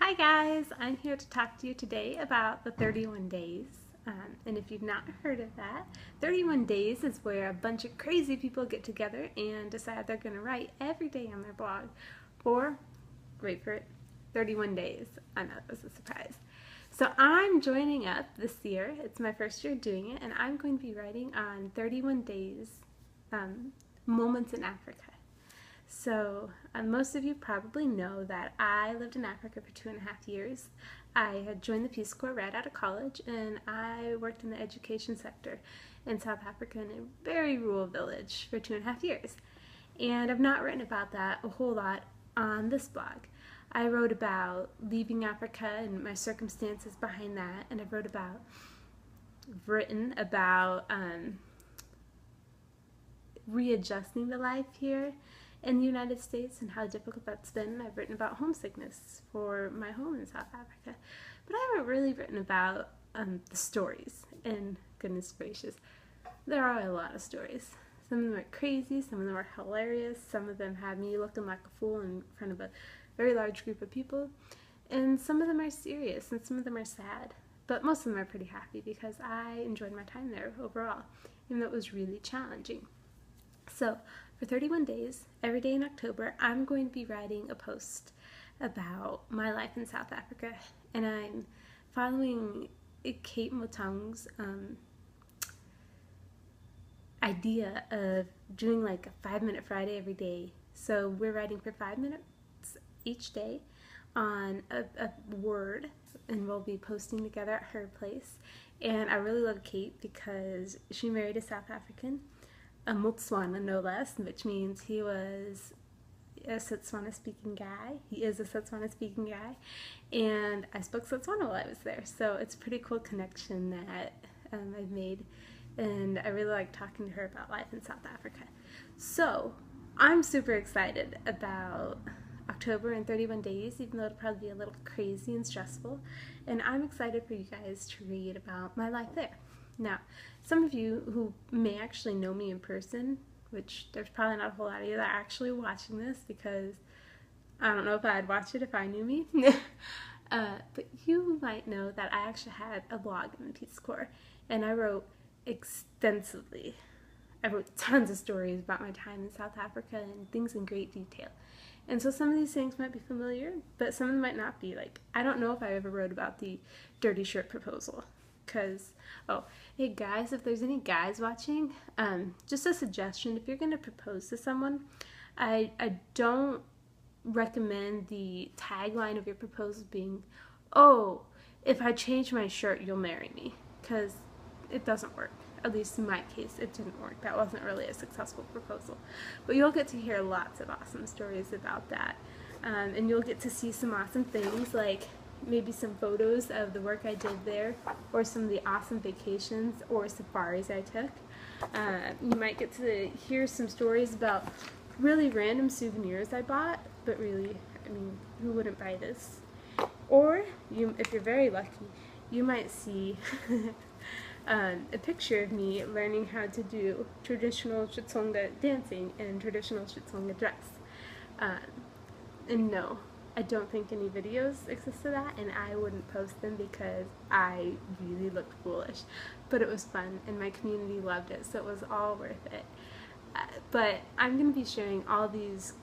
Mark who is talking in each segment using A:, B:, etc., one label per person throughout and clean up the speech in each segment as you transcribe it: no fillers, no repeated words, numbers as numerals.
A: Hi guys, I'm here to talk to you today about the 31 days. And if you've not heard of that, 31 days is where a bunch of crazy people get together and decide they're going to write every day on their blog for, wait for it, 31 days. I know it was a surprise. So I'm joining up this year. It's my first year doing it, and I'm going to be writing on 31 days, moments in Africa. So most of you probably know that I lived in Africa for 2.5 years. I had joined the Peace Corps right out of college, and I worked in the education sector in South Africa in a very rural village for 2.5 years. And I've not written about that a whole lot on this blog. I wrote about leaving Africa and my circumstances behind that, and I've written about readjusting to life here in the United States and how difficult that's been. I've written about homesickness for my home in South Africa, but I haven't really written about the stories, and goodness gracious, there are a lot of stories. Some of them are crazy, some of them are hilarious, some of them have me looking like a fool in front of a very large group of people, and some of them are serious and some of them are sad, but most of them are pretty happy because I enjoyed my time there overall, even though it was really challenging. So for 31 days, every day in October, I'm going to be writing a post about my life in South Africa, and I'm following Kate Motong's idea of doing like a 5-minute Friday every day. So we're writing for 5 minutes each day on a word, and we'll be posting together at her place. And I really love Kate because she married a South African, a Motswana no less, which means he was a Setswana speaking guy. He is a Setswana speaking guy, and I spoke Setswana while I was there, so it's a pretty cool connection that I've made, and I really like talking to her about life in South Africa. So I'm super excited about October and 31 days, even though it'll probably be a little crazy and stressful, and I'm excited for you guys to read about my life there. Now, some of you who may actually know me in person, which there's probably not a whole lot of you that are actually watching this, because I don't know if I'd watch it if I knew me, but you might know that I actually had a blog in the Peace Corps, and I wrote extensively. I wrote tons of stories about my time in South Africa and things in great detail. And so some of these things might be familiar, but some of them might not be. Like, I don't know if I ever wrote about the dirty shirt proposal. Because, oh, hey guys, if there's any guys watching, just a suggestion: if you're going to propose to someone, I don't recommend the tagline of your proposal being, "Oh, if I change my shirt, you'll marry me," because it doesn't work. At least in my case, it didn't work. That wasn't really a successful proposal. But you'll get to hear lots of awesome stories about that, and you'll get to see some awesome things, like maybe some photos of the work I did there, or some of the awesome vacations or safaris I took. You might get to hear some stories about really random souvenirs I bought, but really, I mean, who wouldn't buy this? Or, if you're very lucky, you might see a picture of me learning how to do traditional Xitsonga dancing and traditional Xitsonga dress. And no, I don't think any videos exist of that, and I wouldn't post them because I really looked foolish. But it was fun, and my community loved it, so it was all worth it. But I'm going to be sharing all these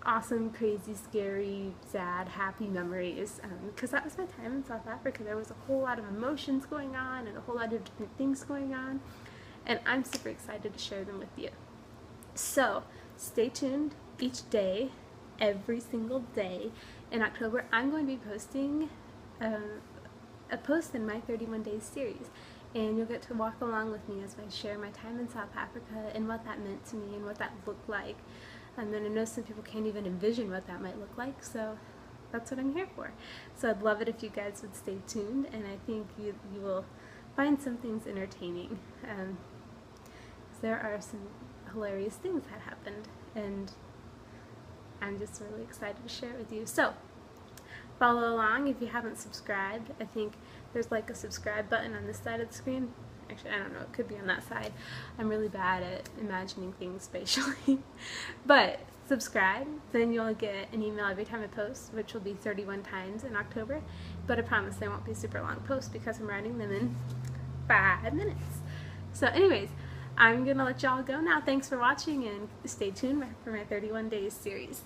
A: awesome, crazy, scary, sad, happy memories, because that was my time in South Africa. There was a whole lot of emotions going on and a whole lot of different things going on, and I'm super excited to share them with you. So stay tuned each day. Every single day in October, I'm going to be posting a post in my 31 Days series, and you'll get to walk along with me as I share my time in South Africa and what that meant to me and what that looked like. And then I know some people can't even envision what that might look like, so that's what I'm here for. So I'd love it if you guys would stay tuned, and I think you will find some things entertaining. There are some hilarious things that happened, and I'm just really excited to share it with you. So follow along if you haven't subscribed. I think there's like a subscribe button on this side of the screen. Actually, I don't know, it could be on that side. I'm really bad at imagining things spatially. But subscribe, then you'll get an email every time I post, which will be 31 times in October. But I promise they won't be super long posts because I'm writing them in 5 minutes. So anyways, I'm gonna let y'all go now. Thanks for watching, and stay tuned for my 31 days series.